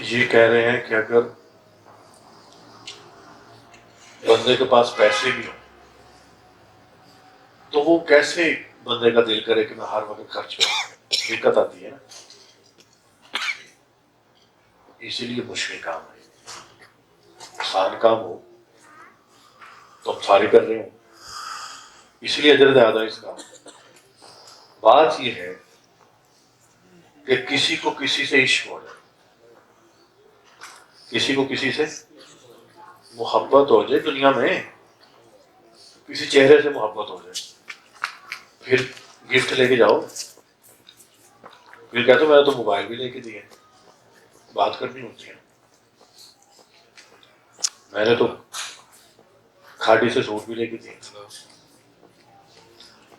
یہ کہہ رہے ہیں کہ اگر بندے کے پاس پیسے بھی ہوں تو وہ کیسے بندے کا دل کرے کہ میں ہر وقت خرچ کروں، دقت آتی ہے نا، اسی لیے مشکل کام ہے۔ آسان کام ہو تو ہم سارے کر رہے ہوں، اس لیے اجر زیادہ ہے اس کا۔ بات یہ ہے کہ کسی کو کسی سے عشق ہو جائے، کسی کو کسی سے محبت ہو جائے، دنیا میں کسی چہرے سے محبت ہو جائے، پھر گفٹ لے کے جاؤ، پھر کہتے ہو میں نے تو موبائل بھی لے کے دیے، بات کرنی ہوتی ہے، میں نے تو کھاٹی سے سوٹ بھی لے کے دیے،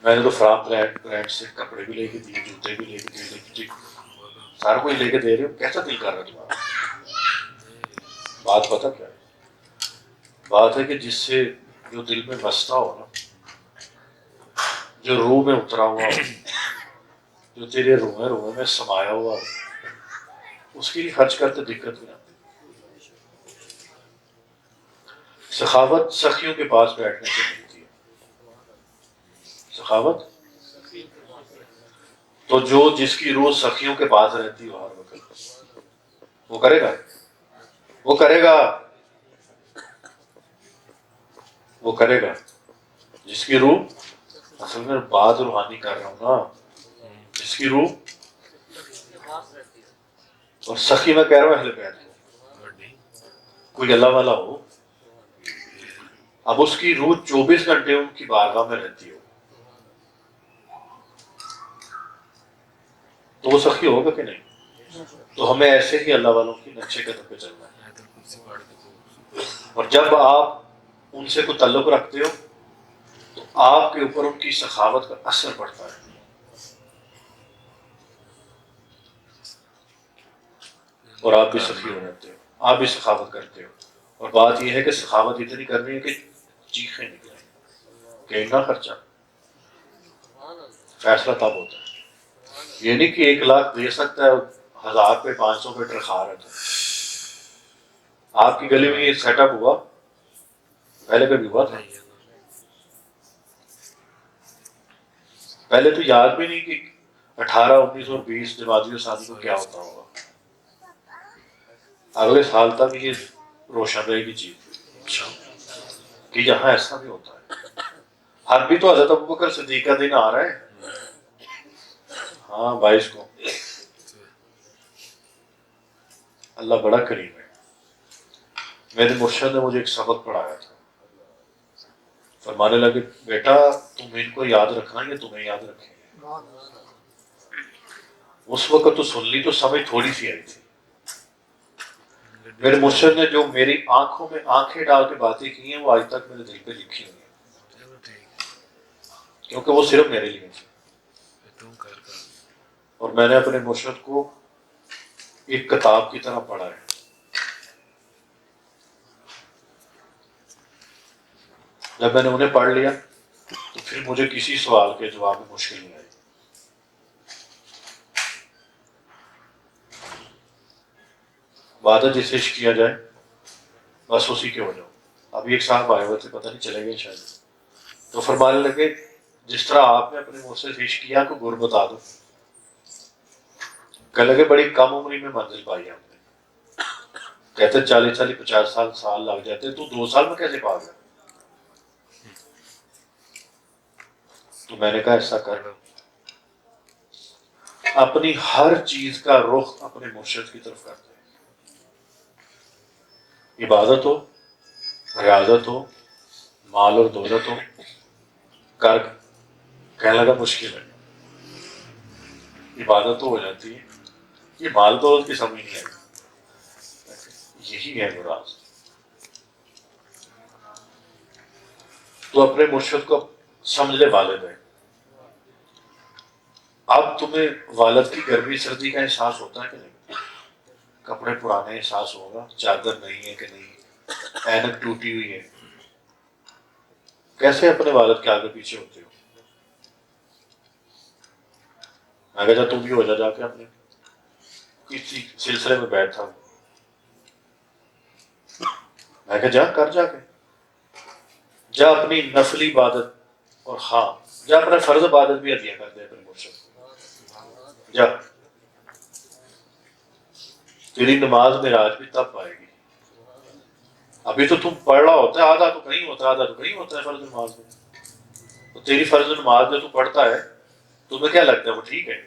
میں نے تو فرام برانڈ سے کپڑے بھی لے کے دیے، جوتے بھی لے کے دیے، لپسٹک سارا کوئی لے کے دے رہے ہو، کیسا دل کر رہا ہے تمہارا؟ بات پتہ کیا ہے؟ بات ہے کہ جس سے جو دل میں بستا ہو نا، جو روح میں اترا ہوا ہو، جو تیرے روح میں سمایا ہوا ہو، اس کے لیے خرچ کرتے دقت نہیں آتی۔ سخاوت سخیوں کے پاس بیٹھنے سے ملتی ہے، سخاوت تو جو جس کی روح سخیوں کے پاس رہتی ہو ہر وقت، وہ کرے گا، وہ کرے گا، وہ کرے گا جس کی روح، اصل میں بات روحانی کر رہا ہوں نا، جس کی روح، اور سخی میں کہہ رہا ہوں اہل بیت کو، کوئی اللہ والا ہو، اب اس کی روح 24 گھنٹے ان کی بارگاہ میں رہتی ہو تو وہ سخی ہوگا کہ نہیں؟ تو ہمیں ایسے ہی اللہ والوں کی نقشے قدم پہ چلنا ہے، اور جب آپ ان سے کوئی تعلق رکھتے ہو تو آپ کے اوپر ان کی سخاوت کا اثر پڑتا ہے، اور آپ بھی سخی ہو جاتے ہو، آپ بھی سخاوت کرتے ہو۔ اور بات یہ ہے کہ سخاوت اتنی کرنی ہے کہ چیخیں نکلیں کہ اتنا خرچہ، فیصلہ تب ہوتا ہے۔ یہ نہیں کہ 1 لاکھ دے سکتا ہے، 1000 پہ 500 پہ ٹرخا رہا تھا۔ آپ کی گلی میں یہ سیٹ اپ ہوا، پہلے کبھی ہوا تھا؟ پہلے تو یاد بھی نہیں کہ 18 19 اور 20 جمادی الثانی کو کیا ہوتا ہوگا، اگلے سال تک یہ روشن رہے گی چیز کہ یہاں ایسا بھی ہوتا ہے۔ اب بھی تو حضرت ابوبکر صدیق کا دن آ رہا ہے، ہاں 22 کو، اللہ بڑا کریم ہے۔ میرے مرشد نے مجھے ایک سبق پڑھایا تھا، فرمانے لگے بیٹا تم ان کو یاد رکھنا، یہ تمہیں یاد رکھیں گے۔ اس وقت تو سن لی تو سمجھ تھوڑی سی آئی تھی۔ میرے مرشد نے جو میری آنکھوں میں آنکھیں ڈال کے باتیں کی ہیں وہ آج تک میرے دل پہ لکھی ہوئی ہیں، کیونکہ وہ صرف میرے لیے تھی، اور میں نے اپنے مرشد کو ایک کتاب کی طرح پڑھا ہے۔ جب میں نے انہیں پڑھ لیا تو پھر مجھے کسی سوال کے جواب میں مشکل نہیں آئی۔ بات ہے جس سے عشق کیا جائے بس اسی کے ہو جاؤ۔ ابھی ایک صاحب آئے ہوئے تھے، پتہ نہیں چلے گئے شاید، تو فرمانے لگے جس طرح آپ نے اپنے مرشد سے عشق کیا کو گر بتا دو۔ کہنے لگے بڑی کم عمری میں منزل پائی آپ نے، کہتے 40 50 سال لگ جاتے، تو 2 سال میں کیسے پا گیا؟ تو میں نے کہا ایسا کر، اپنی ہر چیز کا رخ اپنے مرشد کی طرف کرتے ہیں، عبادت ہو، ریاضت ہو، مال اور دولت ہو، کر کہنے لگا مشکل ہے، عبادت تو ہو جاتی ہے، یہ مال دولت کی سمجھ نہیں آئی، یہی ہے مراد۔ تو اپنے مرشد کو سمجھ لے والد ہے۔ اب تمہیں والد کی گرمی سردی کا احساس ہوتا ہے کہ نہیں؟ کپڑے پرانے احساس ہوگا، چادر نہیں ہے کہ نہیں، اینک ٹوٹی ہوئی ہے، کیسے اپنے والد کے آگے پیچھے ہوتے ہو؟ میں کہا تم بھی ہو جا کے اپنے کسی سلسلے میں بیٹھا ہوں، میں کہا جا کر، جا کے جا اپنی نفلی عبادت، اور ہاں جا اپنا فرض عبادت بھی عطیہ کر دے اپنے مرشد کو، جا تیری نماز معراج بھی تب پائے گی۔ ابھی تو تم پڑھ رہا ہوتا ہے، آدھا تو کہیں ہوتا ہے آدھا تو کہیں ہوتا ہے فرض نماز میں، تو تیری فرض نماز جو تو پڑھتا ہے تمہیں کیا لگتا ہے وہ ٹھیک ہے؟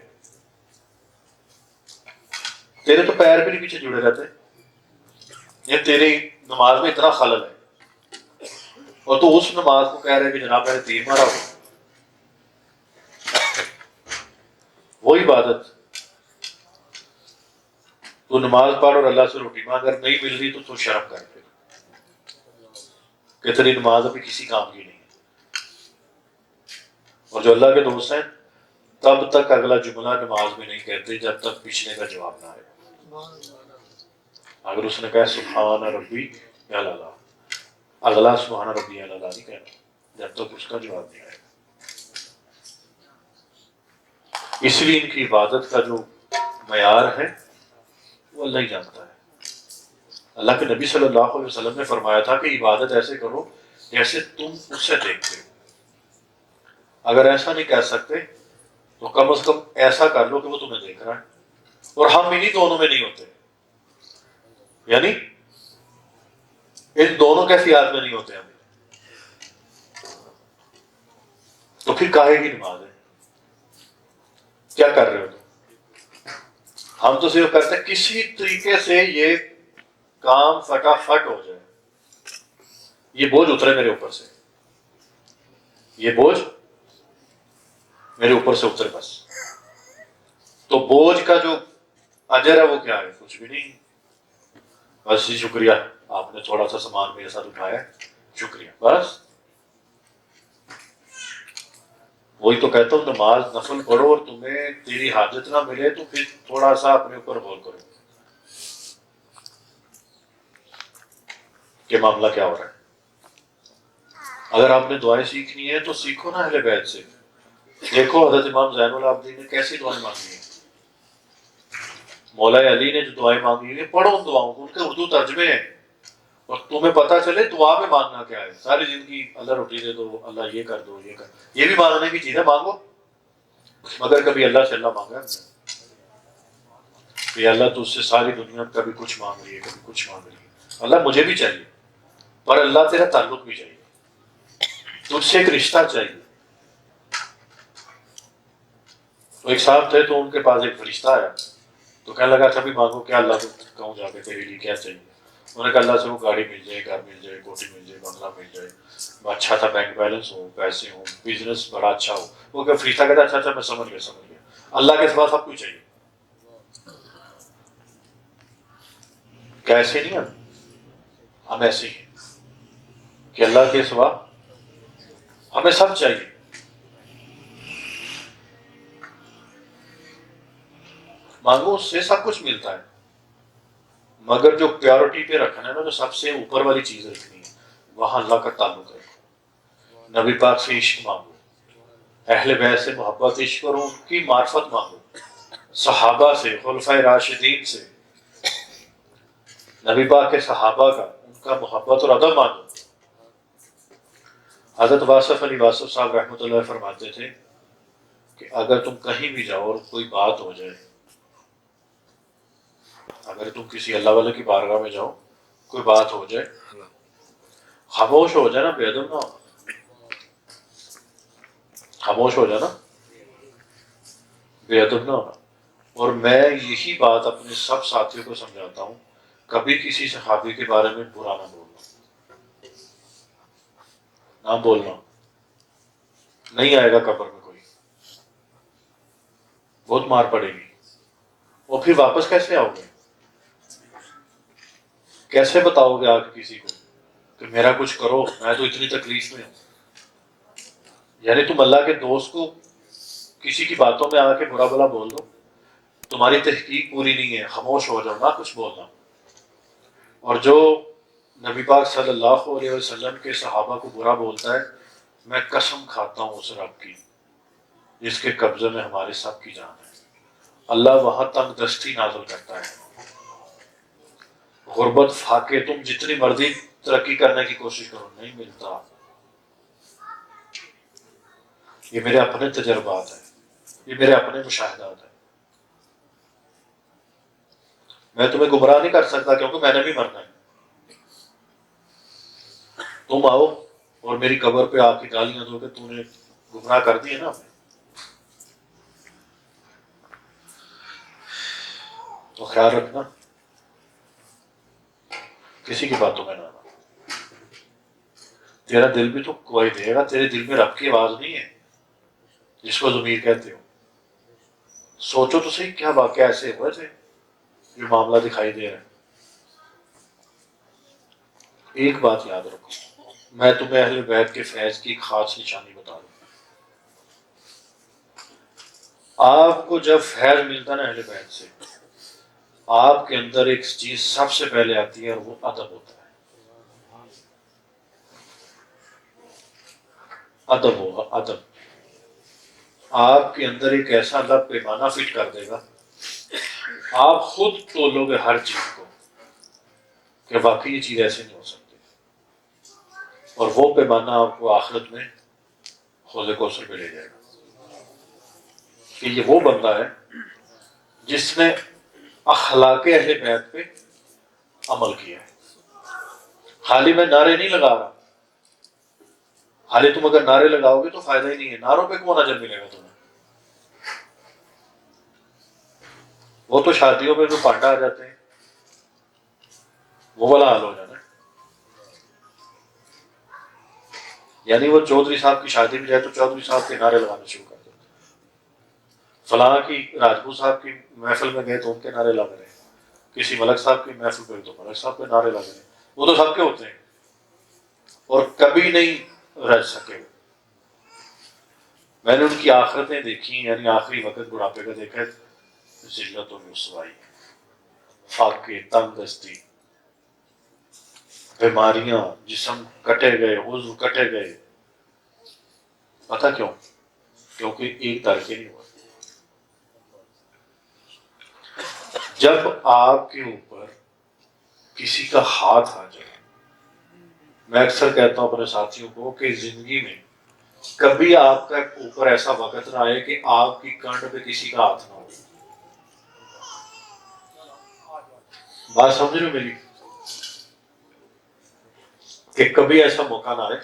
تیرے تو پیر بھی نہیں پیچھے جڑے رہتے، یہ تیری نماز میں اتنا خلل ہے، اور تو اس نماز کو کہہ رہے کہ جناب میں نے تیر مارا ہو۔ وہ عبادت تو نماز پڑھ اور اللہ سے روٹی مانگ، اگر نہیں مل رہی تو شرم کر پھر کہ تیری نماز ابھی کسی کام کی نہیں ہے۔ اور جو اللہ کے دوست ہیں تب تک اگلا جملہ نماز میں نہیں کہتے جب تک پچھلے کا جواب نہ آئے۔ اگر اس نے کہا سبحان ربی اعلیٰ، اگلا سبحان ربی اعلیٰ نہیں کہنا جب تک اس کا جواب نہیں آئے۔ اس لیے ان کی عبادت کا جو معیار ہے وہ اللہ ہی جانتا ہے۔ اللہ کے نبی صلی اللہ علیہ وسلم نے فرمایا تھا کہ عبادت ایسے کرو جیسے تم اسے دیکھتے ہو، اگر ایسا نہیں کہہ سکتے تو کم از کم ایسا کر لو کہ وہ تمہیں دیکھ رہا ہے، اور ہم انہیں دونوں میں نہیں ہوتے، یعنی ان دونوں کیفیات میں نہیں ہوتے ہم، تو پھر کاہے کی نماز ہے؟ کیا کر رہے ہو تم؟ ہم تو صرف کرتے ہیں کسی طریقے سے یہ کام فٹافٹ ہو جائے، یہ بوجھ اترے میرے اوپر سے، یہ بوجھ میرے اوپر سے اترے بس۔ تو بوجھ کا جو اجر ہے وہ کیا ہے؟ کچھ بھی نہیں، بس جی شکریہ آپ نے تھوڑا سا سامان میرے ساتھ اٹھایا، شکریہ، بس۔ وہی تو کہتا ہوں نماز نفل پڑھو اور تمہیں تیری حاجت نہ ملے تو پھر تھوڑا سا اپنے اوپر غور کرو کہ معاملہ کیا ہو رہا ہے۔ اگر آپ نے دعائیں سیکھنی ہے تو سیکھو نا اہل بیت سے، دیکھو حضرت امام زین العابدین نے کیسی دعائیں مانگی ہیں، مولا علی نے جو دعائیں مانگی ہیں پڑھو ان دعاؤں کو، ان کے اردو ترجمے ہیں، اور تمہیں پتہ چلے دعا میں مانگنا کیا ہے۔ ساری زندگی اللہ روٹی دے دو، اللہ یہ کر دو، یہ کر، یہ بھی مانگنے کی چیز ہے، مانگو، مگر کبھی اللہ سے اللہ مانگا ہے کہ اللہ تو اس سے ساری دنیا کبھی کچھ مانگ رہی ہے، کبھی کچھ مانگ رہی ہے، اللہ مجھے بھی چاہیے، پر اللہ تیرا تعلق بھی چاہیے، تجھ سے ایک رشتہ چاہیے۔ تو ایک صاحب تھے تو ان کے پاس ایک فرشتہ آیا تو کہنے لگا کبھی مانگو کیا اللہ کو کہوں جا کے تیرے لیے کیا چاہیے؟ انہوں نے کہا اللہ سے وہ گاڑی مل جائے، گھر مل جائے، کوٹھی مل جائے، بنگلہ مل جائے، اچھا تھا بینک بیلنس ہو، پیسے ہوں، بزنس بڑا اچھا ہو۔ وہ کہ فرشتہ کہتا اچھا اچھا میں سمجھ گیا، اللہ کے سوا سب کچھ چاہیے۔ کیسے نہیں ہم ایسے ہی ہیں کہ اللہ کے سوا ہمیں سب چاہیے۔ مانگو اس سے سب کچھ ملتا ہے، مگر جو پیورٹی پہ رکھنا ہے نا، جو سب سے اوپر والی چیز رکھنی ہے وہاں اللہ کا تعلق ہے۔ نبی پاک سے عشق مانگو، اہل بیت سے محبت عشق کرو، ان کی معرفت مانگو، صحابہ سے، خلفائے راشدین سے، نبی پاک کے صحابہ کا، ان کا محبت اور ادب مانگو۔ حضرت واصف علی واصف صاحب رحمۃ اللہ فرماتے تھے کہ اگر تم کہیں بھی جاؤ اور کوئی بات ہو جائے، اگر تم کسی اللہ والے کی بارگاہ میں جاؤ کوئی بات ہو جائے، خاموش ہو جائے نا، بے ادب نہ ہو، خاموش ہو جائے نا، بے ادب نہ ہونا۔ اور میں یہی بات اپنے سب ساتھیوں کو سمجھاتا ہوں، کبھی کسی صحابی کے بارے میں برا نہ بولنا، نہ بولنا، نہیں آئے گا قبر میں کوئی، بہت مار پڑے گی، اور پھر واپس کیسے آؤ گے؟ کیسے بتاؤ گے آ کے کسی کو کہ میرا کچھ کرو، میں تو اتنی تکلیف میں ہوں؟ یعنی تم اللہ کے دوست کو کسی کی باتوں میں آ کے برا بلا بول دو، تمہاری تحقیق پوری نہیں ہے، خاموش ہو جاؤ، نہ کچھ بولنا۔ اور جو نبی پاک صلی اللہ علیہ وسلم کے صحابہ کو برا بولتا ہے، میں قسم کھاتا ہوں اس رب کی جس کے قبضے میں ہمارے سب کی جان ہے، اللہ وہاں تنگ دستی نازل کرتا ہے، غربت، فاقے، تم جتنی مرضی ترقی کرنے کی کوشش کروں، نہیں ملتا. یہ میرے اپنے تجربات ہیں، یہ میرے اپنے مشاہدات ہیں. میں تمہیں گمراہ نہیں کر سکتا کیونکہ میں نے بھی مرنا ہے. تم آؤ اور میری قبر پہ آ کے گالیاں دو کہ تم نے گمراہ کر دی ہے نا. تو خیال رکھنا کسی کی باتوں میں نہ آنا. تیرا دل بھی تو کوئی دے گا، تیرے دل میں رب کی آواز نہیں ہے جس کو ضمیر کہتے ہو. سوچو تو صحیح، کیا واقعہ ایسے ہوئے تھے جو معاملہ دکھائی دے رہا ہے. ایک بات یاد رکھو، میں تمہیں اہل بیت کے فیض کی ایک خاص نشانی بتا دوں. آپ کو جب فیض ملتا نا اہل بیت سے، آپ کے اندر ایک چیز سب سے پہلے آتی ہے اور وہ ادب ہوتا ہے. ادب ہوگا، ادب. آپ کے اندر ایک ایسا اللہ پیمانہ فٹ کر دے گا، آپ خود تولو گے ہر چیز کو کہ واقعی یہ چیز ایسے نہیں ہو سکتی. اور وہ پیمانہ آپ کو آخرت میں حوض کوثر پہ لے جائے گا کہ یہ وہ بندہ ہے جس نے اخلاق اہل بیت پہ عمل کیا ہے. خالی میں نعرے نہیں لگا رہا، خالی تم اگر نعرے لگاؤ گے تو فائدہ ہی نہیں ہے. نعروں پہ کون اجر ملے گا تمہیں؟ وہ تو شادیوں میں جو پانڈا آ جاتے ہیں وہ والا حال ہو جانا ہے. یعنی وہ چودھری صاحب کی شادی میں جائے تو چودھری صاحب کے نعرے لگانے شروع کر دیتے. فلاں کی راجپوت صاحب کی محفل میں گئے تو ان کے نعرے لگ رہے ہیں، کسی ملک صاحب کی محفل پہ تو ملک صاحب کے نعرے لگ رہے ہیں. وہ تو سب کے ہوتے ہیں اور کبھی نہیں رہ سکے. میں نے ان کی آخرتیں دیکھی، یعنی آخری وقت بڑھاپے کا دیکھا، ذلت و رسوائی، فاقے، تنگ دستی، بیماریاں، جسم کٹے گئے، عضو کٹے گئے. پتہ کیوں؟ کیونکہ ایک درجے نہیں ہوا. جب آپ کے اوپر کسی کا ہاتھ آ جائے، میں اکثر کہتا ہوں اپنے ساتھیوں کو کہ زندگی میں کبھی آپ کا اوپر ایسا وقت نہ آئے کہ آپ کی کنڈ پہ کسی کا ہاتھ نہ ہو. بات سمجھ رہے ہو میری؟ کہ کبھی ایسا موقع نہ آئے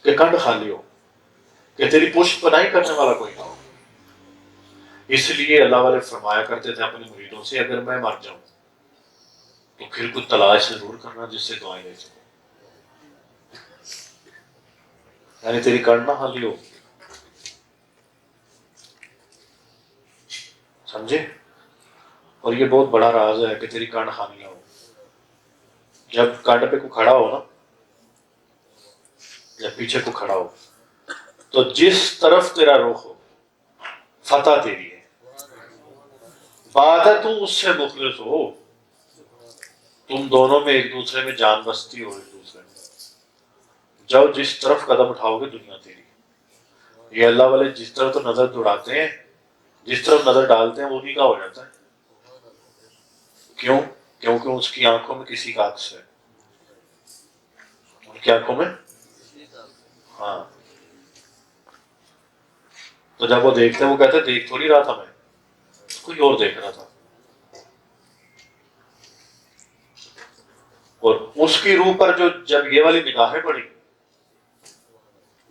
کہ کنڈ خالی ہو، کہ تیری پشت پناہی کرنے والا کوئی نہ ہو. اس لیے اللہ والے فرمایا کرتے تھے اپنے مریدوں سے، اگر میں مر جاؤں تو پھر کچھ تلاش ضرور کرنا جس سے دعائیں لے سکوں. یعنی تیری کنڈ نہ خالی ہو. سمجھے؟ اور یہ بہت بڑا راز ہے کہ تیری کنڈ خالی نہ ہو. جب کنڈ پہ کو کھڑا ہو نا، یا پیچھے کو کھڑا ہو، تو جس طرف تیرا رخ ہو فتح تیری ہے. بات ہے تم اس سے مخلص ہو، تم دونوں میں ایک دوسرے میں جان بستی ہو ایک دوسرے میں. جب جس طرف قدم اٹھاؤ گے دنیا تیری. یہ اللہ والے جس طرف تو نظر دوڑاتے ہیں، جس طرف نظر ڈالتے ہیں وہی کا ہو جاتا ہے. کیوں؟ کیونکہ اس کی آنکھوں میں کسی کا عکس ہے. ان کی آنکھوں میں، ہاں. تو جب وہ دیکھتے ہیں وہ کہتے ہیں دیکھ تھوڑی رہا تھا میں، کوئی اور دیکھ رہا تھا. اور اس کی روح پر جو جب یہ والی نگاہیں پڑی،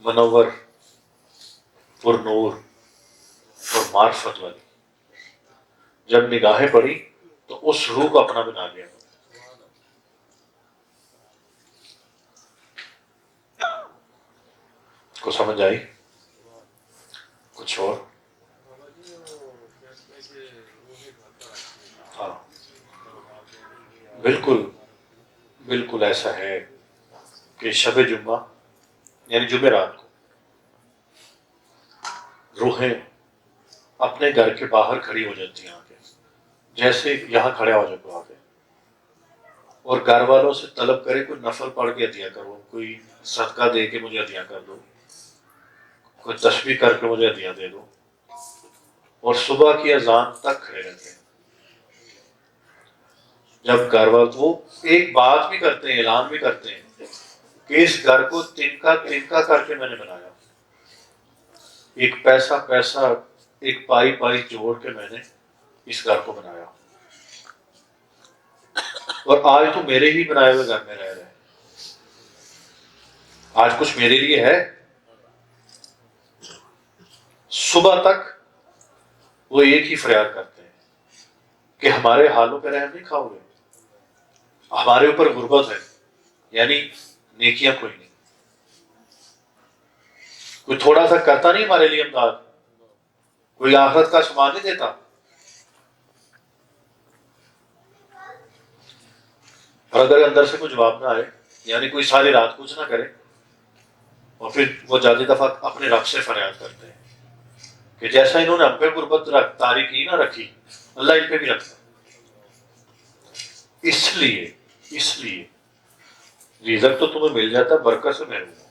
منور پر نور اور معرفت والی جب نگاہیں پڑی تو اس روح کو اپنا بنا لیا. کو سمجھ آئی؟ کچھ اور؟ ہاں بالکل بالکل ایسا ہے کہ شب جمعہ یعنی جمعرات کو روحیں اپنے گھر کے باہر کھڑی ہو جاتی ہیں آگے، جیسے یہاں کھڑے ہو جاؤ آگے، اور گھر والوں سے طلب کرے کوئی نفل پڑھ کے عطیہ کرو، کوئی صدقہ دے کے مجھے عطیہ کر دو، کوئی تسبیح کر کے مجھے عطیہ دے دو. اور صبح کی اذان تک کھڑے رہتے ہیں. جب گھر والے وہ ایک بات بھی کرتے ہیں، اعلان بھی کرتے ہیں کہ اس گھر کو تنکا تنکا کر کے میں نے بنایا، ایک پیسہ پیسہ، ایک پائی پائی جوڑ کے میں نے اس گھر کو بنایا، اور آج تو میرے ہی بنائے ہوئے گھر میں رہ رہے ہیں، آج کچھ میرے لیے ہے؟ صبح تک وہ ایک ہی فریاد کرتے ہیں کہ ہمارے حالوں پہ رحم نہیں کھاؤ گے، ہمارے اوپر غربت ہے، یعنی نیکیاں کوئی نہیں، کوئی تھوڑا سا کرتا نہیں ہمارے لیے امداد، کوئی آخرت کا سامان نہیں دیتا۔ اور اگر اندر سے کوئی جواب نہ آئے، یعنی کوئی ساری رات کچھ نہ کرے، اور پھر وہ زیادہ دفعہ اپنے رب سے فریاد کرتے ہیں کہ جیسا انہوں نے ہم پہ غربت طاری کی نہ رکھی، اللہ ان پہ بھی رکھتا۔ اس لیے رزق تو تمہیں مل جاتا ہے، برکت سے محروم ہو۔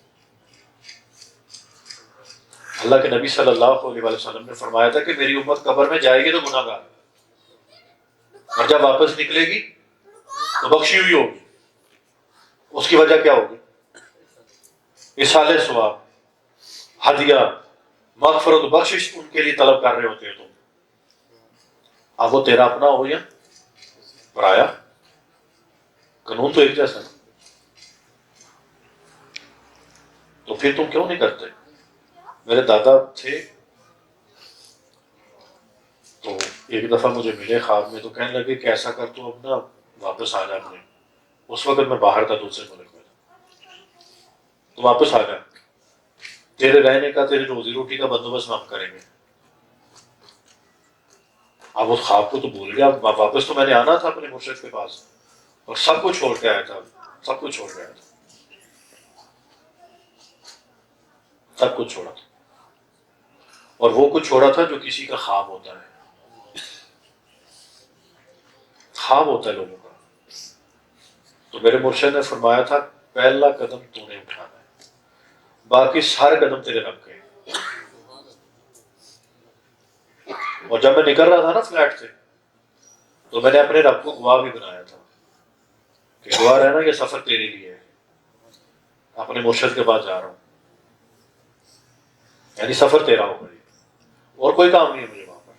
اللہ کے نبی صلی اللہ علیہ وسلم نے فرمایا تھا کہ میری امت قبر میں جائے گی تو گناہ گار، اور جب واپس نکلے گی تو بخشی ہوئی ہوگی۔ اس کی وجہ کیا ہوگی؟ اصالہ ثواب، ہدیہ، مغفرت، بخشش ان کے لیے طلب کر رہے ہوتے ہیں تم، اب وہ تیرا اپنا ہو یا پرایا، قانون تو ایک جیسا ہے، تو پھر تم کیوں نہیں کرتے؟ میرے دادا تھے تو ایک دفعہ مجھے ملے خواب میں، تو کہنے لگے کہ ایسا کر تو اب نا واپس آ جا اپنے، اس وقت میں باہر تھا دوسرے ملک میں، تو واپس آ جا، تیرے رہنے کا، تیری روزی روٹی کا بندوبست ہم کریں گے۔ اب اس خواب کو تو بھول گیا، واپس تو میں نے آنا تھا اپنے مرشد کے پاس، اور سب کچھ چھوڑ کے آیا تھا، سب کچھ چھوڑ کے آیا تھا، سب کچھ چھوڑا تھا، اور وہ کچھ چھوڑا تھا جو کسی کا خواب ہوتا ہے، خواب ہوتا ہے لوگوں کا۔ تو میرے مرشد نے فرمایا تھا پہلا قدم تو نے اٹھانا ہے، باقی سارے قدم تیرے رب کے۔ اور جب میں نکل رہا تھا نا فلیٹ سے، تو میں نے اپنے رب کو گواہ بھی بنایا تھا کہ گواہ رہنا، یہ سفر تیرے لیے ہے، اپنے مرشد کے پاس جا رہا ہوں، یعنی سفر تیرا ہوگا، اور کوئی کام نہیں ہے مجھے وہاں پر۔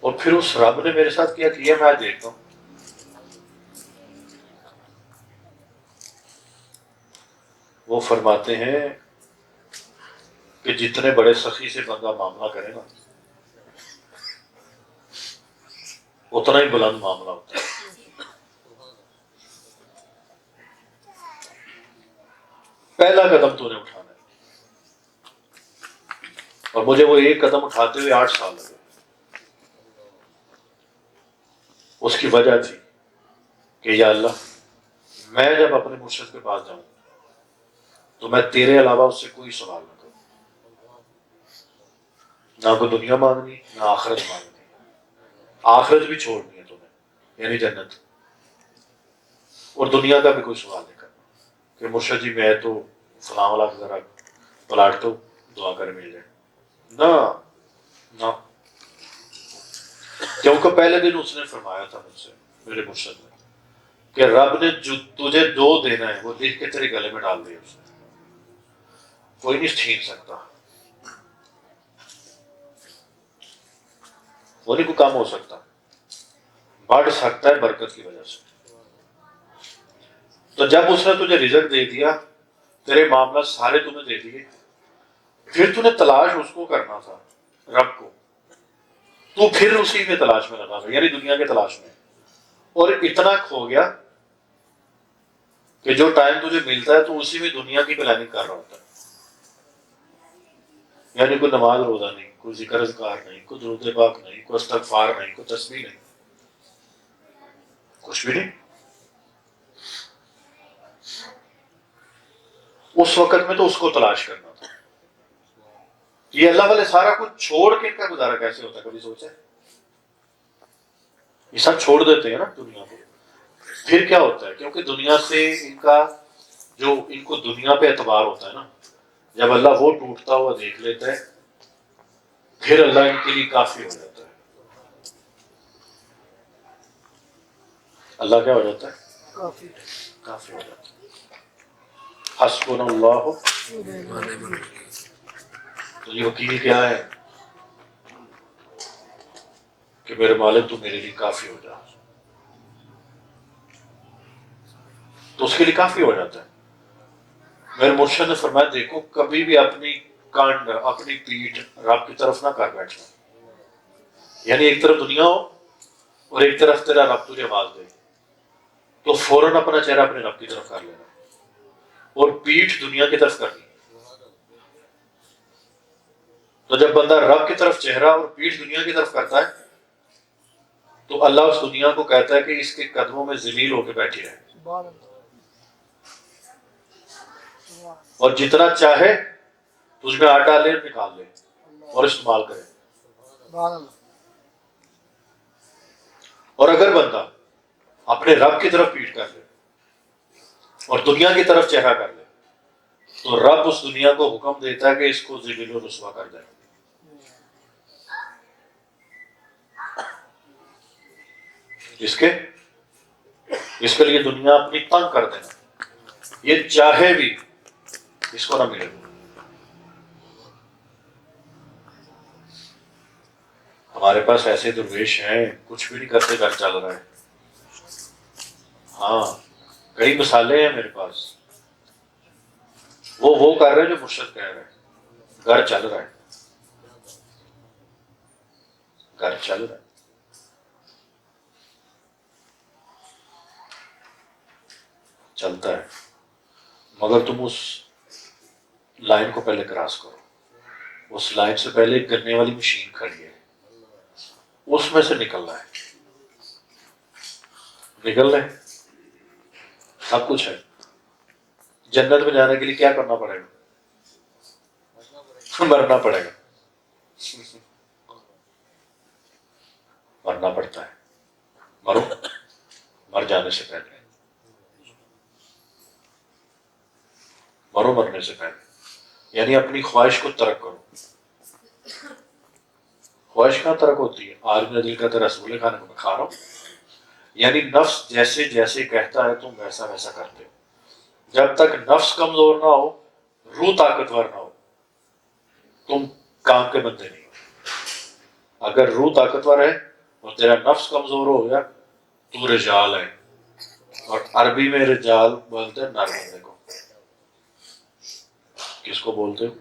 اور پھر اس رب نے میرے ساتھ کیا میں آج دیکھتا ہوں۔ وہ فرماتے ہیں کہ جتنے بڑے سخی سے بندہ معاملہ کرے نا، اتنا ہی بلند معاملہ ہوتا ہے۔ پہلا قدم تو نے اٹھانا ہے، اور مجھے وہ ایک قدم اٹھاتے ہوئے 8 سال لگے۔ اس کی وجہ تھی کہ یا اللہ، میں جب اپنے مرشد کے پاس جاؤں تو میں تیرے علاوہ اس سے کوئی سوال نہ کروں، نہ کوئی دنیا مانگنی، نہ آخرت مانگنی، آخرت بھی چھوڑنی ہے تمہیں، یعنی جنت، اور دنیا کا بھی کوئی سوال نہیں کرنا کہ مرشد جی میں تو فلاں والا ذرا پلاٹ تو دعا کر مل جائے، نہ نہ، کیونکہ پہلے دن اس نے فرمایا تھا مجھ سے، میرے مرشد نے، کہ رب نے جو تجھے جو دینا ہے وہ لکھ کے تیرے گلے میں ڈال دیا، اس نے کوئی نہیں چھین سکتا، وہ نہیں کوئی کام ہو سکتا، بڑھ سکتا ہے برکت کی وجہ سے۔ تو جب اس نے تجھے رزق دے دیا، تیرے معاملات سارے تمہیں دے دیے، پھر تُو نے تلاش اس کو کرنا تھا، رب کو، تو پھر اسی میں تلاش میں لگا تھا، یعنی دنیا کے تلاش میں، اور اتنا کھو گیا کہ جو ٹائم تجھے ملتا ہے تو اسی میں دنیا کی پلاننگ کر رہا ہوتا ہے، یعنی کوئی نماز روزہ نہیں، کوئی ذکر اذکار نہیں، کوئی درود پاک نہیں، کوئی استغفار نہیں، کوئی تسبیح نہیں، کچھ بھی نہیں۔ اس وقت میں تو اس کو تلاش کرنا تھا۔ یہ اللہ والے سارا کچھ چھوڑ کے ان کا گزارا کیسے ہوتا ہے، کبھی سوچا ہے؟ یہ سب چھوڑ دیتے ہیں نا دنیا کو، پھر کیا ہوتا ہے؟ کیونکہ دنیا سے ان کا جو ان کو دنیا پہ اعتبار ہوتا ہے نا، جب اللہ وہ ٹوٹتا ہوا دیکھ لیتا ہے، پھر اللہ ان کے لیے کافی ہو جاتا ہے۔ اللہ کیا ہو جاتا ہے؟ کافی کافی ہو جاتا ہے۔ حسبنا اللہ، تو یہ وکیل کیا ہے کہ میرے مالک تو میرے لیے کافی ہو جا، تو اس کے لیے کافی ہو جاتا ہے۔ میرے مرشد نے فرمایا دیکھو کبھی بھی اپنی کانڈ، اپنی پیٹھ رب کی طرف نہ کر بیٹھنا، یعنی ایک طرف دنیا ہو اور ایک طرف تیرا رب تجھے آواز دے تو فوراً اپنا چہرہ اپنے رب کی طرف کر لینا، اور پیٹھ دنیا کی طرف کرنی۔ تو جب بندہ رب کی طرف چہرہ اور پیٹھ دنیا کی طرف کرتا ہے تو اللہ اس دنیا کو کہتا ہے کہ اس کے قدموں میں ذلیل ہو کے بیٹھی رہے، سبحان اللہ سبحان اور جتنا چاہے تجھ میں آٹا لے نکال لے اور استعمال کرے۔ اللہ اور اگر بندہ اپنے رب کی طرف پیٹھ کر لے اور دنیا کی طرف چہرہ کر لے تو رب اس دنیا کو حکم دیتا ہے کہ اس کو ذلیل و رسوا کر دے، اس کے لیے دنیا اپنی تنگ کر دینا، یہ چاہے بھی اس کو نہ ملے۔ ہمارے پاس ایسے درویش ہیں کچھ بھی نہیں کرتے، گھر چل رہا ہے۔ ہاں کئی مثالیں ہیں میرے پاس، وہ کر رہے ہیں جو مرشد کہہ رہے ہیں، گھر چل رہا ہے، گھر چل رہا ہے۔ چلتا ہے مگر تم اس لائن کو پہلے کراس کرو، اس لائن سے پہلے ایک گرنے والی مشین کھڑی ہے، اس میں سے نکلنا ہے، نکلنا ہے، سب کچھ ہے۔ جنت میں جانے کے لیے کیا کرنا پڑے گا؟ مرنا پڑے گا، مرنا پڑتا ہے، مرو، مر جانے سے پہلے مرو، مرنے سے پہلے، یعنی اپنی خواہش کو ترک کرو۔ خواہش کہاں ترک ہوتی ہے؟ آج میں دل کا تو رسگلے کھانے کو میں کھا رہا ہوں، یعنی نفس جیسے جیسے کہتا ہے تم ویسا ویسا کرتے ہو۔ جب تک نفس کمزور نہ ہو، روح طاقتور نہ ہو، تم کام کے بندے نہیں ہو۔ اگر روح طاقتور ہے اور تیرا نفس کمزور ہو گیا تو رجال ہے، اور عربی میں رجال بولتے ہیں نر بندے کو۔ کس کو بولتے ہو؟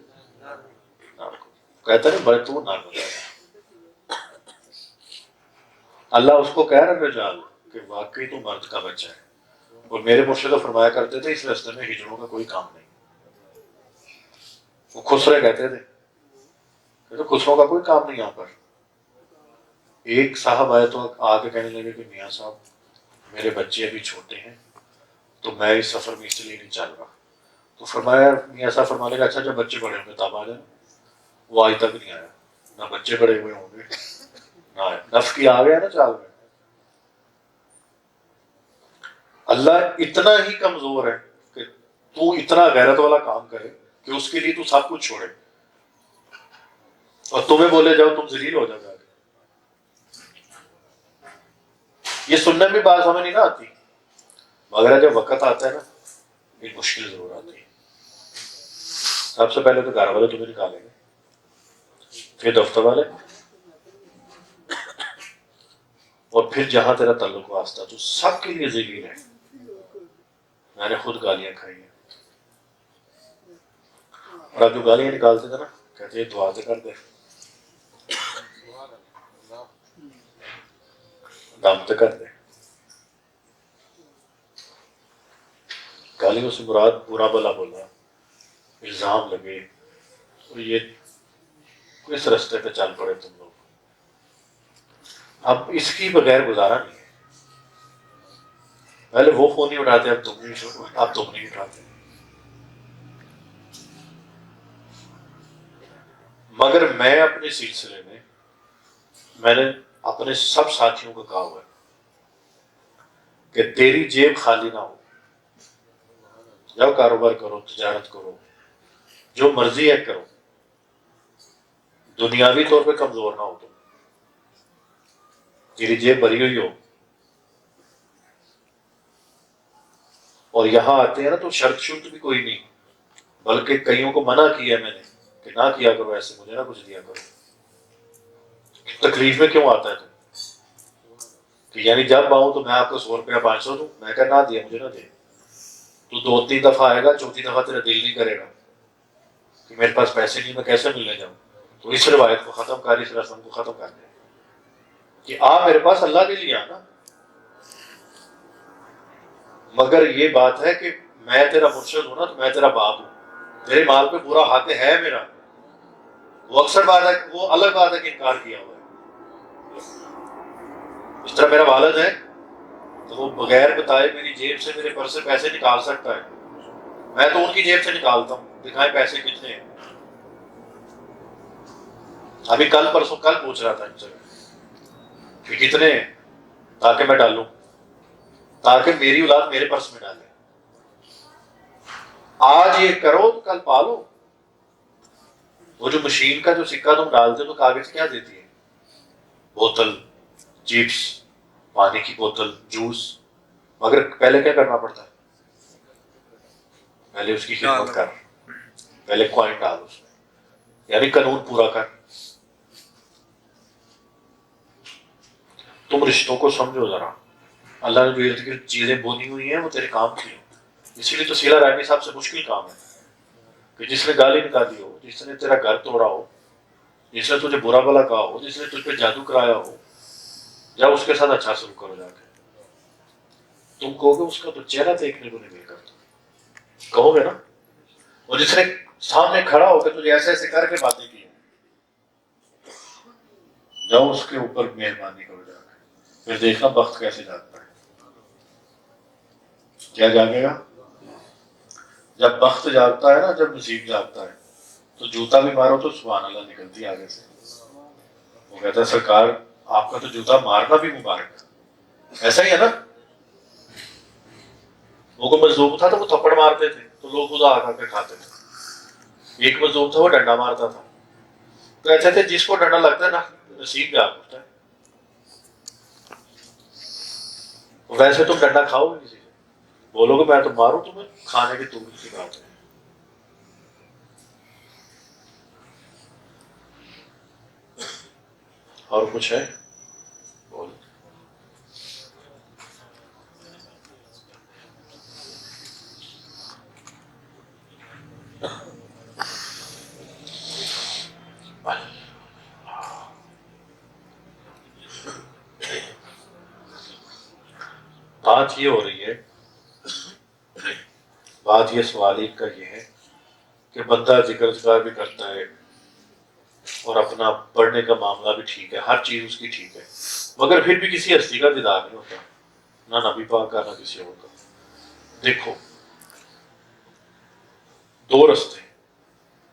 نر کو۔ کہتا ہے بھائی تو نر بندہ ہے۔ اللہ اس کو کہہ رہا ہے رجال کہ واقعی تو مرد کا بچہ ہے۔ اور میرے مرشد فرمایا کرتے تھے اس راستے میں ہجڑوں کا کوئی کام نہیں۔ وہ خسرے کہتے تھے کہ خسروں کا کوئی کام نہیں یہاں پر۔ ایک صاحب آئے تو آ کے کہنے لگے کہ میاں صاحب میرے بچے ابھی چھوٹے ہیں تو میں اس سفر میں اس لیے نہیں چل رہا۔ تو فرمایا میاں صاحب فرمانے کا اچھا جب بچے بڑے ہوں گے تب آ جانا۔ وہ آج تک نہیں آیا، نہ بچے بڑے ہوئے ہوں گے نہ آیا، نفس کی آ گیا نا چال میں۔ اللہ اتنا ہی کمزور ہے کہ تو اتنا غیرت والا کام کرے کہ اس کے لیے تو سب کچھ چھوڑے اور تمہیں بولے جاؤ تم ذلیل ہو جاؤ۔ یہ سننے میں بات سمجھ نہیں نہ آتی، مگر جب وقت آتا ہے نا ایک مشکل ضرور آتی ہے۔ سب سے پہلے تو گھر والے تمہیں نکالیں گے، پھر دفتر والے، اور پھر جہاں تیرا تعلق واسطہ تو سب کے لیے ذلیل ہے۔ میں نے خود گالیاں کھائی ہیں، اور اب جو گالیاں نکالتے تھے نا کہتے ہیں دعا تو کر دے، دم تو کر دے۔ گالیوں سے مراد برا بلا بولا، الزام لگے، اور یہ کس رستے پہ چل پڑے تم لوگ۔ اب اس کی بغیر گزارا نہیں ہے۔ پہلے وہ فون نہیں اٹھاتے، اب تم نہیں اٹھاتے۔ مگر میں اپنے سلسلے میں نے اپنے سب ساتھیوں کو کہا ہوا ہے کہ تیری جیب خالی نہ ہو، جاؤ کاروبار کرو، تجارت کرو، جو مرضی ہے کرو، دنیاوی طور پہ کمزور نہ ہو، تم تیری جیب بھری ہوئی ہو، اور یہاں آتے ہیں نا تو شرط شرط بھی کوئی نہیں، بلکہ کئیوں کو منع کیا ہے میں نے کہ نہ کیا کرو ایسے، مجھے نہ کچھ دیا کرو۔ تکلیف میں کیوں آتا ہے تو کہ یعنی جب آؤں تو میں آپ کو 100 روپیہ 500 دوں، میں کہا نہ دیا مجھے نہ دے، تو 2-3 دفعہ آئے گا، چوتھی دفعہ تیرا دل نہیں کرے گا کہ میرے پاس پیسے نہیں، میں کیسے ملنے جاؤں؟ تو اس روایت کو ختم کر، اس رسم کو ختم کر دیں کہ آپ میرے پاس اللہ کے لیے آنا، مگر یہ بات ہے کہ میں تیرا مرشد ہوں نا، تو میں تیرا باپ ہوں، تیرے مال پہ پورا حق ہے میرا۔ وہ اکثر بات ہے، وہ الگ بات ہے کہ انکار کیا ہوا ہے۔ اس طرح میرا والد ہے تو وہ بغیر بتائے میری جیب سے، میرے پرس سے پیسے نکال سکتا ہے، میں تو ان کی جیب سے نکالتا ہوں، دکھائیں پیسے کتنے ہیں۔ ابھی کل پرسوں کل پوچھ رہا تھا ان سے کہ کتنے ہیں، تاکہ میں ڈالوں، تاکہ میری اولاد میرے پرس میں ڈالے۔ آج یہ کرو تو کل پالو۔ وہ جو مشین کا جو سکہ تم ڈالتے تو کاغذ کیا دیتی ہے؟ بوتل، چپس، پانی کی بوتل، جوس، مگر پہلے کیا کرنا پڑتا ہے؟ پہلے اس کی خدمت کر، پہلے کوائن ڈال اس میں، یعنی قانون پورا کر۔ تم رشتوں کو سمجھو ذرا، اللہ نے جو ارد گرد چیزیں بونی ہوئی ہیں وہ تیرے کام کی ہیں، اسی لیے تو سیلا رحمی صاحب سے مشکل کام ہے کہ جس نے گالی نکالی ہو، جس نے تیرا گھر توڑا ہو، جس نے تجھے برا بلا کہا ہو، جس نے تجھ پہ جادو کرایا ہو، جب اس کے ساتھ اچھا سلوک کرو جا کے۔ تم کہو گے اس کا تو چہرہ دیکھنے کو نہیں مل کرتا، کہو گے نا؟ اور جس نے سامنے کھڑا ہو کے تجھے ایسے ایسے کر کے باتیں کی، جاؤ اس کے اوپر مہربانی کرو جا کے، پھر دیکھنا وقت کیسے جاتا ہے۔ کیا جاگے گا؟ جب وقت جاگتا ہے نا، جب نصیب جاگتا ہے تو جوتا بھی مارو تو سبحان اللہ نکلتی ہے آگے سے۔ وہ کہتا ہے سرکار آپ کا تو جوتا مارنا بھی مبارک، ایسا ہی ہے نا؟ وہ کو مظلوم تھا تو وہ تھپڑ مارتے تھے تو لوگ خدا آ کر کے کھاتے تھے، ایک مظلوم تھا وہ ڈنڈا مارتا تھا، تو کہتے تھے جس کو ڈنڈا لگتا ہے نا نصیب جاگ اٹھتا ہے۔ ویسے تم ڈنڈا کھاؤ گے کسی سے، بولو گے میں تو ماروں تمہیں، کھانے کی دور کی بات ہے۔ اور کچھ ہے؟ بول۔ بات یہ ہو رہی ہے، بات یہ سوال کا یہ ہے کہ بندہ ذکر اذکار بھی کرتا ہے اور اپنا پڑھنے کا معاملہ بھی ٹھیک ہے، ہر چیز اس کی ٹھیک ہے، مگر پھر بھی کسی ہستی کا دیدار نہیں ہوتا، نہ نبی پاک کا نہ کسی اور کا۔ دیکھو دو رستے،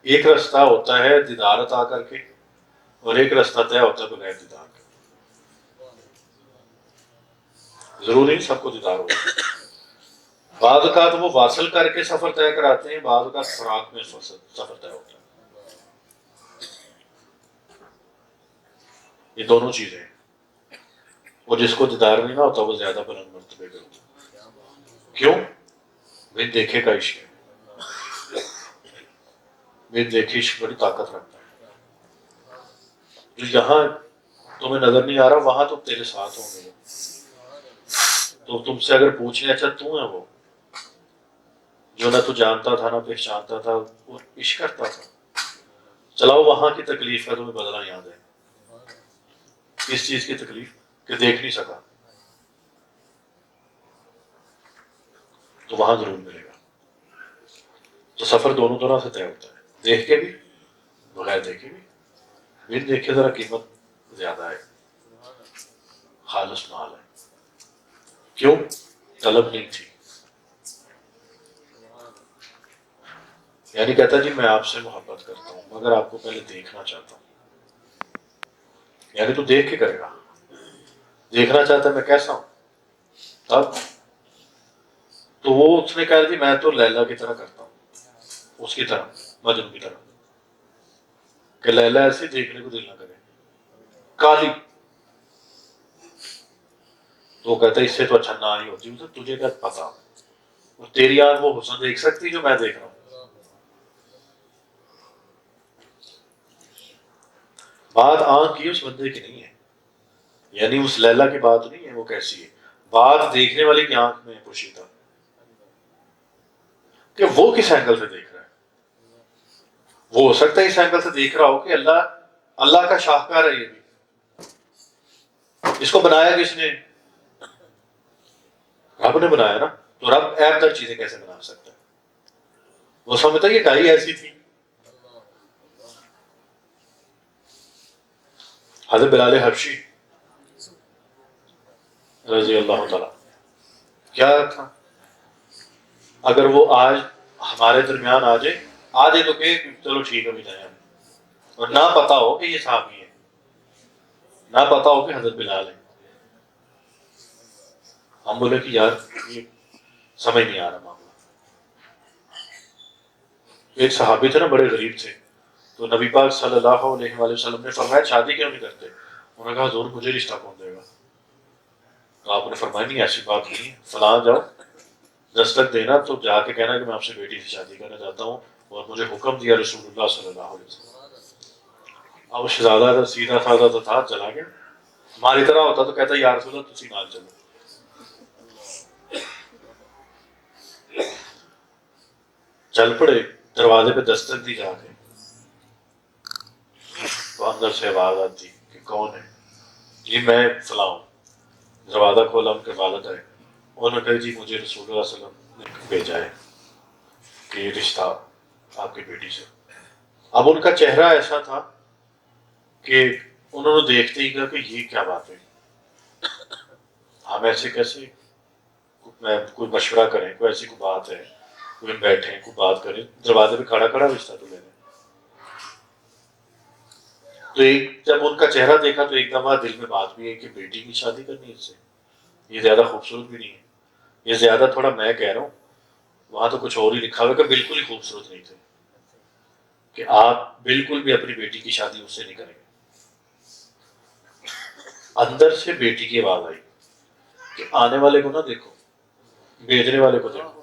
ایک رستہ ہوتا ہے دیدار عطا کر کے، اور ایک رستہ طے ہوتا ہے بغیر دیدار کے۔ ضروری نہیں سب کو دیدار ہوگا، بعض اوقات وہ واصل کر کے سفر طے کراتے ہیں، بعض اوقات فراق میں سفر طے ہوتا ہے۔ یہ دونوں چیزیں ہیں، اور جس کو دیدار نہیں نہ ہوتا وہ زیادہ بلند مرتبے پہ ہوتا ہے۔ کیوں؟ بھائی دیکھے کا عشق ہے، بھائی دیکھے عشق بڑی طاقت رکھتا ہے، جو یہاں تمہیں نظر نہیں آ رہا وہاں تو تیرے ساتھ ہوں گے، تو تم سے اگر پوچھیں اچھا تو ہے وہ جو نہ تو جانتا تھا نہ پہچانتا تھا، وہ عشق کرتا تھا، چلاؤ وہاں کی تکلیف کا تمہیں بدلہ یاد ہے، کس چیز کی تکلیف کہ دیکھ نہیں سکا، تو وہاں ضرور ملے گا۔ تو سفر دونوں طرح سے طے ہوتا ہے، دیکھ کے بھی بغیر دیکھے بھی، بن دیکھے ذرا قیمت زیادہ ہے، خالص مال ہے۔ کیوں؟ طلب نہیں تھی، یعنی کہتا جی میں آپ سے محبت کرتا ہوں مگر آپ کو پہلے دیکھنا چاہتا ہوں، یعنی تو دیکھ کے کرے گا، دیکھنا چاہتا ہے میں کیسا ہوں تب، تو وہ اس نے کہا جی میں تو لیلا کی طرح کرتا ہوں، اس کی طرح مجنون کی طرح، کہ لیلا ایسے دیکھنے کو دل نہ کرے، کالی، تو وہ کہتا ہے اس سے تو اچھا نہ ہی ہوتی، تجھے کیا پتا، اور تیری آنکھ وہ حسن دیکھ سکتی جو میں دیکھ رہا ہوں؟ بات آنکھ کی اس بندے کی نہیں ہے، یعنی اس لیلا کی بات نہیں ہے وہ کیسی ہے، بات دیکھنے والے کی آنکھ میں پوشیدہ کہ وہ کس اینگل سے دیکھ رہا ہے۔ وہ ہو سکتا ہے اس اینگل سے دیکھ رہا ہو کہ اللہ کا شاہکار ہے، یہ بھی اس کو بنایا کس نے؟ رب نے بنایا نا، تو رب عیب دار چیزیں کیسے بنا سکتا ہے؟ وہ سمجھتا ہے یہ ڈائی ایسی تھی۔ حضرت بلال حبشی رضی اللہ تعالیٰ کیا تھا، اگر وہ آج ہمارے درمیان آ جائے تو کہ چلو ٹھیک ہے جائیں، اور نہ پتا ہو کہ یہ صحابی ہے، نہ پتا ہو کہ حضرت بلال ہے، ہم بولے کہ یار یہ سمجھ نہیں آ رہا معاملہ۔ ایک صحابی تھے نا، بڑے غریب تھے، تو نبی پاک صلی اللہ علیہ وآلہ وسلم نے فرمایا شادی کیوں نہیں کرتے؟ انہوں نے کہا حضور مجھے رشتہ کون دے گا؟ تو آپ نے فرمایا نہیں ایسی بات نہیں ہے، فلاں جاؤ دستک دینا تو جا کے کہنا کہ میں آپ سے بیٹی سے شادی کرنا چاہتا ہوں اور مجھے حکم دیا رسول اللہ صلی اللہ علیہ وسلم۔ اب شہزادہ تھا، سیدھا سادہ تو تھا، چلا گیا۔ ہماری طرح ہوتا تو کہتا یا رسول اللہ تسی نال چلو۔ چل پڑے، دروازے پہ دستک دی جا کے، تو اندر سے آواز آتی کہ کون ہے؟ جی میں فلاں ہوں۔ دروازہ کھولا، ان کے والد آئے، انہوں نے کہا جی مجھے رسول اللہ صلی اللہ علیہ وسلم نے بھیجا ہے کہ یہ رشتہ آپ کی بیٹی سے۔ اب ان کا چہرہ ایسا تھا کہ انہوں نے دیکھتے ہی کہا کہ یہ کیا بات ہے، ہم ایسے کیسے کوئی مشورہ کریں، کوئی ایسی کوئی بات ہے، کوئی بیٹھیں کوئی بات کریں، دروازے پہ کھڑا کھڑا رشتہ تو لینے۔ تو ایک جب ان کا چہرہ دیکھا تو ایک دفعہ دل میں بات بھی ہے کہ بیٹی کی شادی کرنی ہے اس سے، یہ زیادہ خوبصورت بھی نہیں ہے، یہ زیادہ تھوڑا میں کہہ رہا ہوں، وہاں تو کچھ اور ہی لکھا ہوا ہے کہ بالکل ہی خوبصورت نہیں تھے، کہ آپ بالکل بھی اپنی بیٹی کی شادی اس سے نہیں کریں گے۔ اندر سے بیٹی کی آواز آئی کہ آنے والے کو نہ دیکھو، بھیجنے والے کو دیکھو۔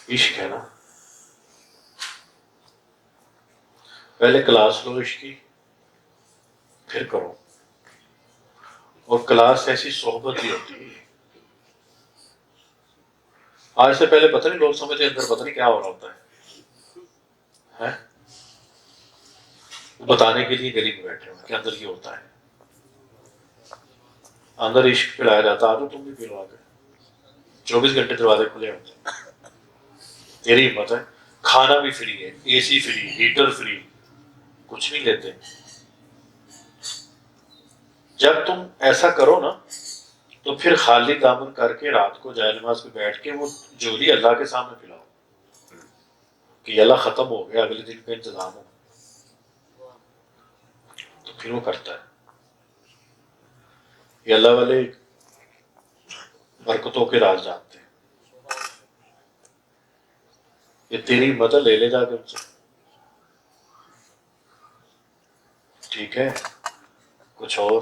عشق ہے نا، پہلے کلاس لو عشق کی، پھر کرو، اور کلاس ایسی صحبت بھی ہوتی ہے۔ آج سے پہلے پتہ نہیں لوگ سمجھتے اندر پتہ نہیں کیا ہو رہا ہوتا ہے، بتانے کے لیے گلی میں بیٹھے ہوئے کہ اندر یہ ہوتا ہے، اندر عشق پلایا جاتا، آ جاؤ تم بھی پلوا کے، 24 گھنٹے دروازے کھلے ہوتے ہیں، تیری ہمت ہے، کھانا بھی فری ہے، اے سی فری، ہیٹر فری، کچھ نہیں لیتے۔ جب تم ایسا کرو نا تو پھر خالی دامن کر کے رات کو جائے نماز پہ بیٹھ کے وہ جولی اللہ کے سامنے پلاؤ کہ یہ اللہ ختم ہو گیا، اگلے دن کا انتظام ہو، تو پھر وہ کرتا ہے۔ یہ اللہ والے برکتوں کے راز جانتے ہیں، یہ تیری مدد لے لے جا کے ان سے، ٹھیک ہے؟ کچھ اور؟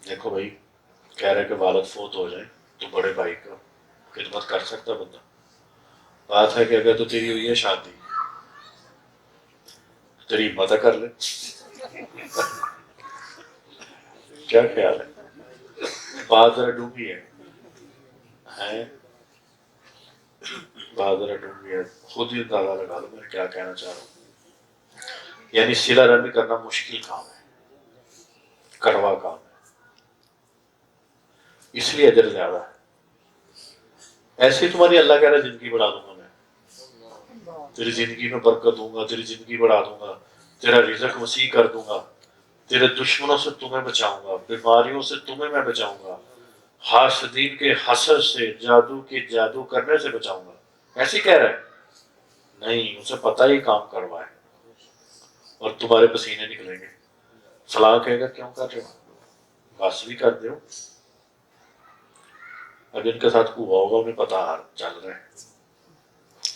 دیکھو بھائی، کہہ رہے کہ والد فوت ہو جائے تو بڑے بھائی کا خدمت کر سکتا بندہ، بات ہے کہ اگر تو تیری ہوئی ہے شادی، تیری ہمت کر لے، کیا خیال ہے؟ بات ذرا ڈوبی ہے، بات ذرا ڈوبی ہے، خود ہی اندازہ لگا لو میں کیا کہنا چاہ رہا ہوں۔ یعنی صلہ رحمی کرنا مشکل کام ہے، کڑوا کام ہے، اس لیے اجر زیادہ ہے۔ ایسے ہی تمہاری اللہ کہہ رہا ہے زندگی بڑھا دوں گا میں، تیری زندگی میں برکت دوں گا، تیری زندگی بڑھا دوں گا، تیرا رزق وسیع کر دوں گا، تیرے دشمنوں سے تمہیں بچاؤں گا، بیماریوں سے تمہیں میں بچاؤں گا، حاسدین کے حسد سے، جادو کے جادو کرنے سے بچاؤں گا۔ ایسے کہہ رہا ہے؟ نہیں، اسے پتہ ہی کام کروا ہے، اور تمہارے پسینے نکلیں گے، فلاں کہے گا کیوں کر رہے ہو، بس بھی کر دو، اب ان کے ساتھ کو ہوگا انہیں پتہ چل رہا ہے۔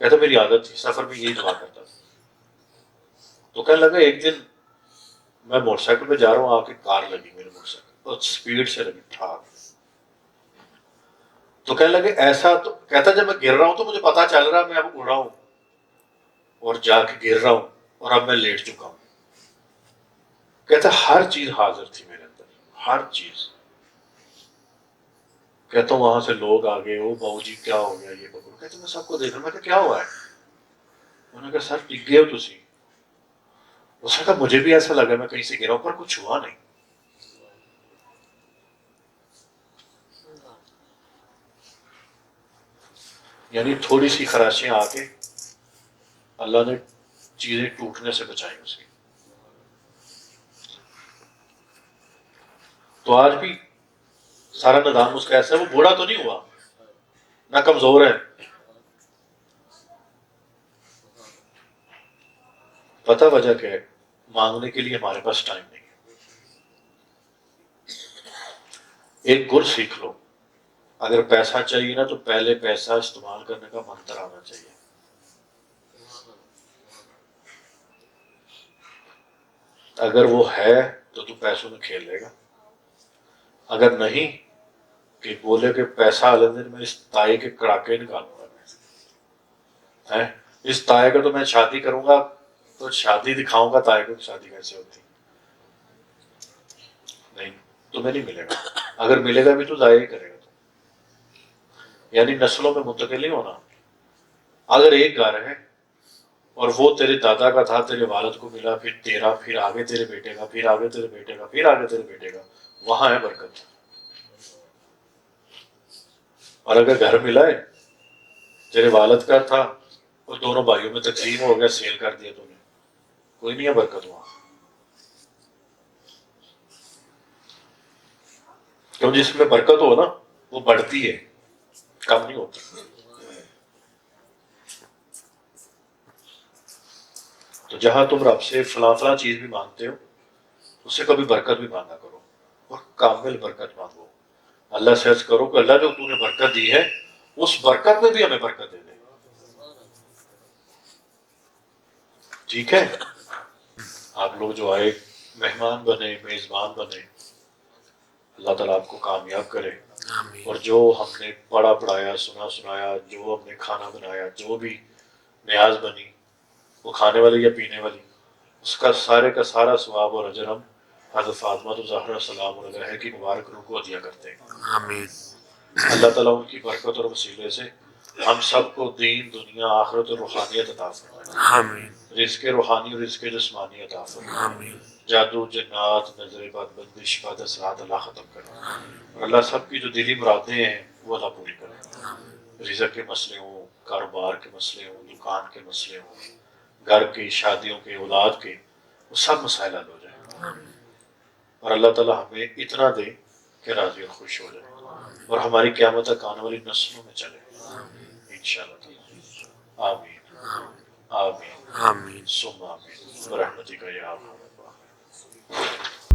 کہتا میری عادت تھی سفر میں یہی دعا کرتا تھا. تو کہنے لگا ایک دن میں موٹر سائیکل پہ جا رہا ہوں، آ کے کار لگی میرے موٹر سائیکل اور اسپیڈ سے لگی ٹھاک. تو کہنے لگے ایسا، تو کہتا جب میں گر رہا ہوں تو مجھے پتا چل رہا میں اب اڑا ہوں اور جا کے گر رہا ہوں اور اب میں لیٹ چکا ہوں. کہتا ہر چیز حاضر تھی میرے اندر، ہر چیز. کہتا ہوں وہاں سے لوگ آ گئے، وہ بہو جی کیا ہو گیا یہ پکڑو. کہتے میں سب کو دیکھ رہا ہوں. میں کہا کیا ہوا ہے؟ انہوں نے کہا سر ڈگ گئے ہو تسی. اس نے کہا مجھے بھی ایسا لگا میں کہیں سے گرا ہوں پر کچھ ہوا نہیں. یعنی تھوڑی سی خراشیں آ کے اللہ نے چیزیں ٹوٹنے سے بچائی اس کی. تو آج بھی سارا نظام اس کا ایسا ہے، وہ بوڑھا تو نہیں ہوا نہ کمزور ہے. پتہ وجہ کیا ہے؟ مانگنے کے لیے ہمارے پاس ٹائم نہیں ہے. ایک گر سیکھ لو، اگر پیسہ چاہیے نا تو پہلے پیسہ استعمال کرنے کا منتر آنا چاہیے. اگر وہ ہے تو پیسوں میں کھیل لے گا، اگر نہیں کہ بولے کہ پیسہ الگ دن میں اس تائی کے کڑاکے نکالوں گا. اس تائے کا تو میں شادی کروں گا تو شادی دکھاؤں گا تائے کو شادی کیسے ہوتی. نہیں تمہیں نہیں ملے گا، اگر ملے گا بھی تو ضائع ہی کرے گا. یعنی نسلوں میں منتقل نہیں ہونا. اگر ایک گھر ہے اور وہ تیرے دادا کا تھا، تیرے والد کو ملا، پھر تیرا، پھر آگے تیرے بیٹے کا، پھر آگے تیرے بیٹے کا، پھر آگے تیرے بیٹے کا، وہاں ہے برکت. اور اگر گھر ملا ہے تیرے والد کا تھا اور دونوں بھائیوں میں تقسیم ہو گیا، سیل کر دیا تم نے، کوئی نہیں ہے برکت وہاں. کیوں جس میں برکت ہو نا وہ بڑھتی ہے، کم نہیں ہوتی. تو جہاں تم رب سے فلاں فلاں چیز بھی مانگتے ہو اس سے کبھی برکت بھی مانگا کرو اور کامل برکت مانگو. اللہ سے عرض کرو کہ اللہ جو تو نے برکت دی ہے اس برکت میں بھی ہمیں برکت دے دے. ٹھیک ہے؟ آپ لوگ جو آئے مہمان بنے، میزبان بنے، اللہ تعالیٰ آپ کو کامیاب کرے. اور جو ہم نے پڑھا پڑھایا، سنا سنایا، جو ہم نے کھانا بنایا، جو بھی نیاز بنی وہ کھانے والی یا پینے والی، اس کا سارے کا سارا ثواب اور اجر ہم حضرت فاطمہ زہرا سلام علیہ کی مبارک روح کو عطیہ کرتے ہیں. آمین. اللہ تعالیٰ ان کی برکت اور وسیلے سے ہم سب کو دین، دنیا، آخرت اور روحانیت عطا فرمائے. آمین. رزق روحانی اور رزق جسمانی عطا فرمائے. آمین. جادو، جنات، نظر بد، بندش، بد اثرات اللہ ختم کرے. اور اللہ سب کی جو دلی مرادیں ہیں وہ اللہ پوری کرے. رزق کے مسئلے ہوں، کاروبار کے مسئلے ہوں، دکان کے مسئلے ہوں، گھر کی، شادیوں کے، اولاد کے، وہ سب مسائل حل ہو جائیں. اور اللہ تعالیٰ ہمیں اتنا دے کہ راضی اور خوش ہو جائے اور ہماری قیامت تک آنے والی نسلوں میں چلے انشاءاللہ تعالیٰ. آمین آمین آمین. ثم آمین برحمتک یا ارحم الراحمین.